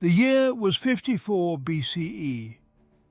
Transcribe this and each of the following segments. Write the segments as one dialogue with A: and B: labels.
A: The year was 54 BCE,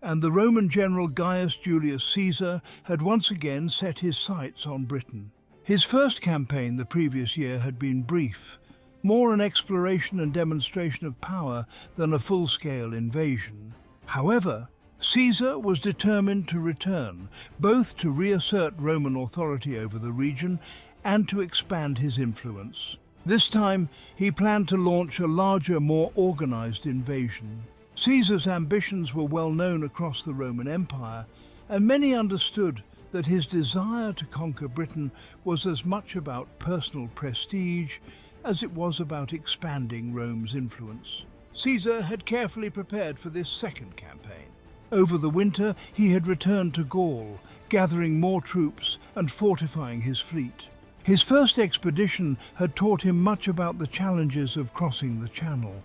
A: and the Roman general Gaius Julius Caesar had once again set his sights on Britain. His first campaign the previous year had been brief, more an exploration and demonstration of power than a full-scale invasion. However, Caesar was determined to return, both to reassert Roman authority over the region and to expand his influence. This time, he planned to launch a larger, more organized invasion. Caesar's ambitions were well known across the Roman Empire, and many understood that his desire to conquer Britain was as much about personal prestige as it was about expanding Rome's influence. Caesar had carefully prepared for this second campaign. Over the winter, he had returned to Gaul, gathering more troops and fortifying his fleet. His first expedition had taught him much about the challenges of crossing the Channel,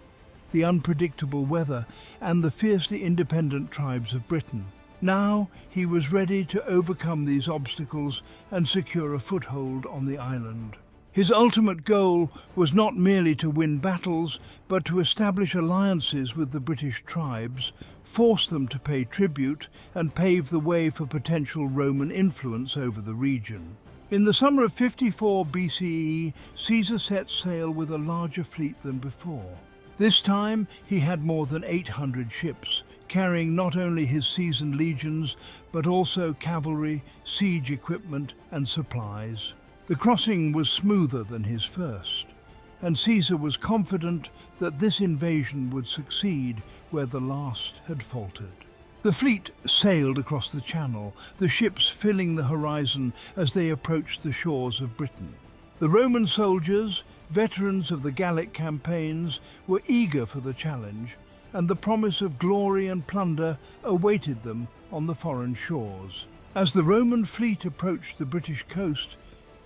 A: the unpredictable weather, and the fiercely independent tribes of Britain. Now he was ready to overcome these obstacles and secure a foothold on the island. His ultimate goal was not merely to win battles, but to establish alliances with the British tribes, force them to pay tribute, and pave the way for potential Roman influence over the region. In the summer of 54 BCE, Caesar set sail with a larger fleet than before. This time he had more than 800 ships, carrying not only his seasoned legions, but also cavalry, siege equipment, and supplies. The crossing was smoother than his first, and Caesar was confident that this invasion would succeed where the last had faltered. The fleet sailed across the Channel, the ships filling the horizon as they approached the shores of Britain. The Roman soldiers, veterans of the Gallic campaigns, were eager for the challenge, and the promise of glory and plunder awaited them on the foreign shores. As the Roman fleet approached the British coast,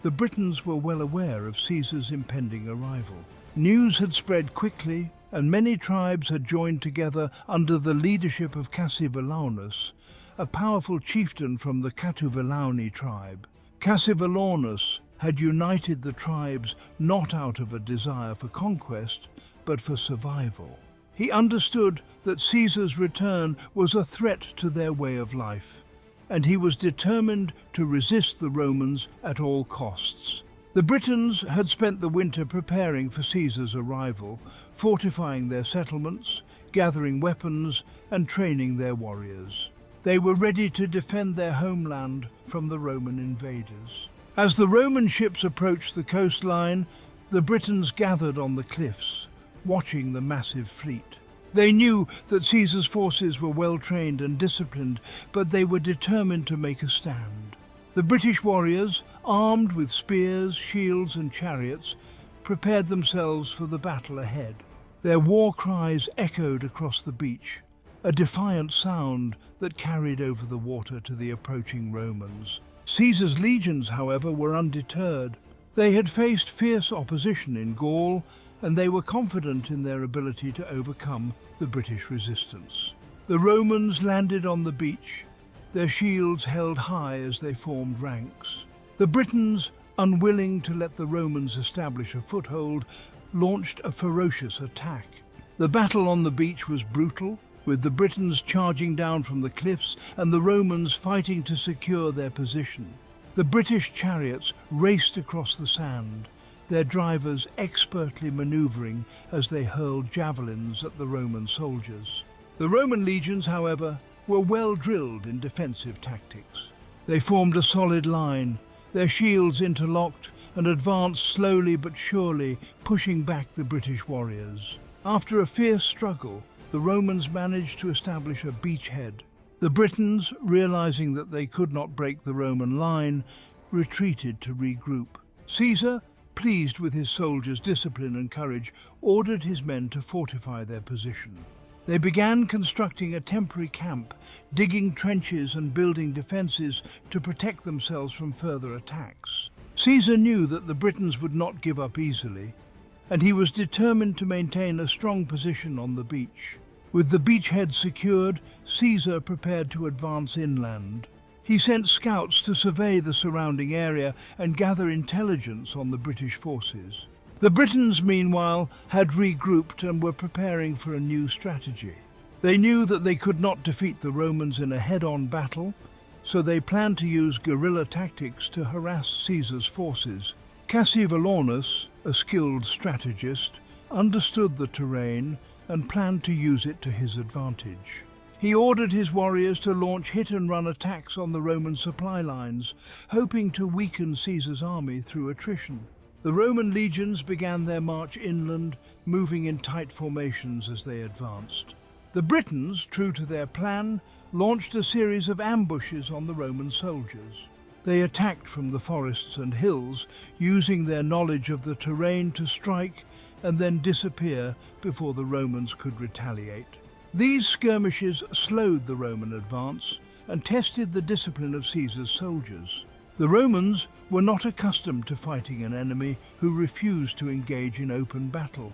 A: the Britons were well aware of Caesar's impending arrival. News had spread quickly, and many tribes had joined together under the leadership of Cassivellaunus, a powerful chieftain from the Catuvellauni tribe. Cassivellaunus had united the tribes not out of a desire for conquest, but for survival. He understood that Caesar's return was a threat to their way of life, and he was determined to resist the Romans at all costs. The Britons had spent the winter preparing for Caesar's arrival, fortifying their settlements, gathering weapons, and training their warriors. They were ready to defend their homeland from the Roman invaders. As the Roman ships approached the coastline, the Britons gathered on the cliffs, watching the massive fleet. They knew that Caesar's forces were well trained and disciplined, but they were determined to make a stand. The British warriors, armed with spears, shields, and chariots, prepared themselves for the battle ahead. Their war cries echoed across the beach, a defiant sound that carried over the water to the approaching Romans. Caesar's legions, however, were undeterred. They had faced fierce opposition in Gaul, and they were confident in their ability to overcome the British resistance. The Romans landed on the beach, their shields held high as they formed ranks. The Britons, unwilling to let the Romans establish a foothold, launched a ferocious attack. The battle on the beach was brutal, with the Britons charging down from the cliffs and the Romans fighting to secure their position. The British chariots raced across the sand, their drivers expertly maneuvering as they hurled javelins at the Roman soldiers. The Roman legions, however, were well drilled in defensive tactics. They formed a solid line, their shields interlocked, and advanced slowly but surely, pushing back the British warriors. After a fierce struggle, the Romans managed to establish a beachhead. The Britons, realizing that they could not break the Roman line, retreated to regroup. Caesar, pleased with his soldiers' discipline and courage, ordered his men to fortify their position. They began constructing a temporary camp, digging trenches and building defences to protect themselves from further attacks. Caesar knew that the Britons would not give up easily, and he was determined to maintain a strong position on the beach. With the beachhead secured, Caesar prepared to advance inland. He sent scouts to survey the surrounding area and gather intelligence on the British forces. The Britons, meanwhile, had regrouped and were preparing for a new strategy. They knew that they could not defeat the Romans in a head-on battle, so they planned to use guerrilla tactics to harass Caesar's forces. Cassivellaunus, a skilled strategist, understood the terrain and planned to use it to his advantage. He ordered his warriors to launch hit-and-run attacks on the Roman supply lines, hoping to weaken Caesar's army through attrition. The Roman legions began their march inland, moving in tight formations as they advanced. The Britons, true to their plan, launched a series of ambushes on the Roman soldiers. They attacked from the forests and hills, using their knowledge of the terrain to strike and then disappear before the Romans could retaliate. These skirmishes slowed the Roman advance and tested the discipline of Caesar's soldiers. The Romans were not accustomed to fighting an enemy who refused to engage in open battle,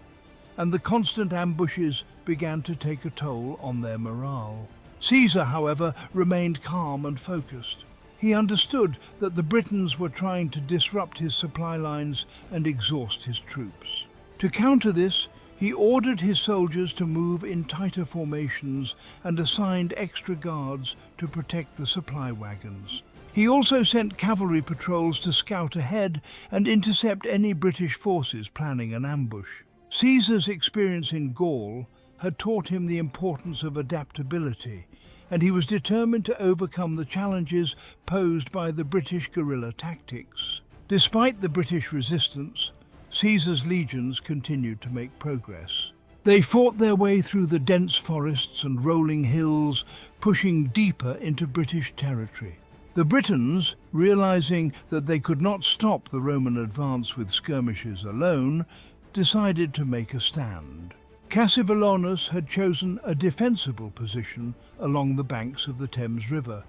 A: and the constant ambushes began to take a toll on their morale. Caesar, however, remained calm and focused. He understood that the Britons were trying to disrupt his supply lines and exhaust his troops. To counter this, he ordered his soldiers to move in tighter formations and assigned extra guards to protect the supply wagons. He also sent cavalry patrols to scout ahead and intercept any British forces planning an ambush. Caesar's experience in Gaul had taught him the importance of adaptability, and he was determined to overcome the challenges posed by the British guerrilla tactics. Despite the British resistance, Caesar's legions continued to make progress. They fought their way through the dense forests and rolling hills, pushing deeper into British territory. The Britons, realizing that they could not stop the Roman advance with skirmishes alone, decided to make a stand. Cassivellaunus had chosen a defensible position along the banks of the Thames River,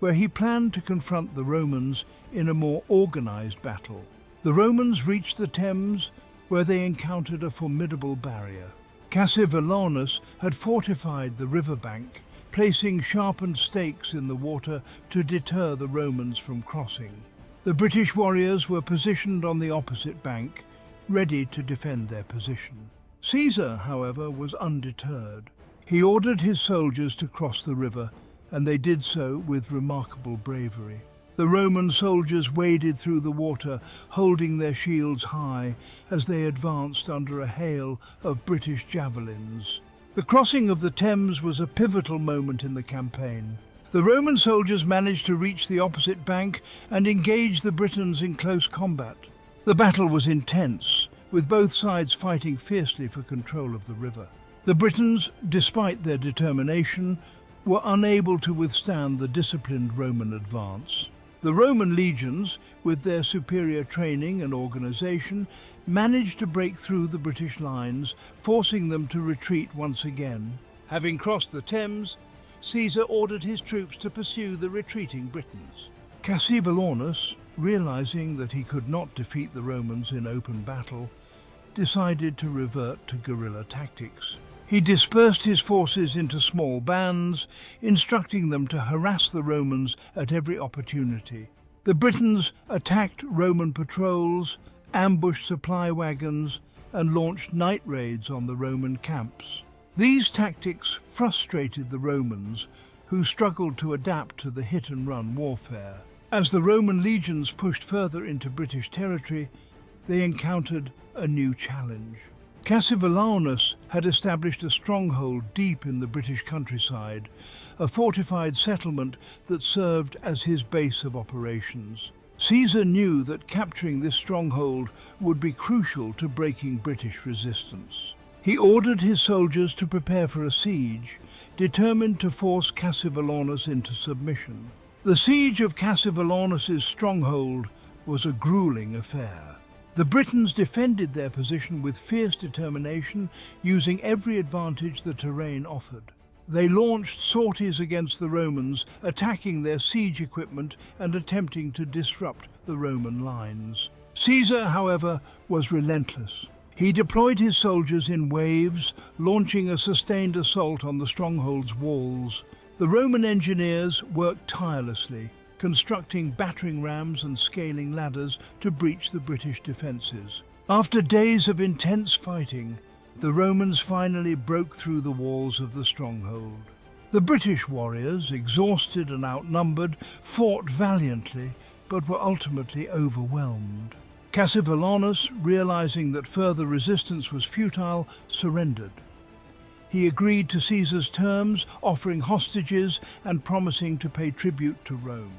A: where he planned to confront the Romans in a more organized battle. The Romans reached the Thames, where they encountered a formidable barrier. Cassivellaunus had fortified the riverbank, placing sharpened stakes in the water to deter the Romans from crossing. The British warriors were positioned on the opposite bank, ready to defend their position. Caesar, however, was undeterred. He ordered his soldiers to cross the river, and they did so with remarkable bravery. The Roman soldiers waded through the water, holding their shields high as they advanced under a hail of British javelins. The crossing of the Thames was a pivotal moment in the campaign. The Roman soldiers managed to reach the opposite bank and engage the Britons in close combat. The battle was intense, with both sides fighting fiercely for control of the river. The Britons, despite their determination, were unable to withstand the disciplined Roman advance. The Roman legions, with their superior training and organization, managed to break through the British lines, forcing them to retreat once again. Having crossed the Thames, Caesar ordered his troops to pursue the retreating Britons. Cassivellaunus, realizing that he could not defeat the Romans in open battle, decided to revert to guerrilla tactics. He dispersed his forces into small bands, instructing them to harass the Romans at every opportunity. The Britons attacked Roman patrols, ambushed supply wagons, and launched night raids on the Roman camps. These tactics frustrated the Romans, who struggled to adapt to the hit-and-run warfare. As the Roman legions pushed further into British territory, they encountered a new challenge. Cassivellaunus had established a stronghold deep in the British countryside, a fortified settlement that served as his base of operations. Caesar knew that capturing this stronghold would be crucial to breaking British resistance. He ordered his soldiers to prepare for a siege, determined to force Cassivellaunus into submission. The siege of Cassivellaunus's stronghold was a grueling affair. The Britons defended their position with fierce determination, using every advantage the terrain offered. They launched sorties against the Romans, attacking their siege equipment and attempting to disrupt the Roman lines. Caesar, however, was relentless. He deployed his soldiers in waves, launching a sustained assault on the stronghold's walls. The Roman engineers worked tirelessly, constructing battering rams and scaling ladders to breach the British defences. After days of intense fighting, the Romans finally broke through the walls of the stronghold. The British warriors, exhausted and outnumbered, fought valiantly, but were ultimately overwhelmed. Cassivellaunus, realizing that further resistance was futile, surrendered. He agreed to Caesar's terms, offering hostages and promising to pay tribute to Rome.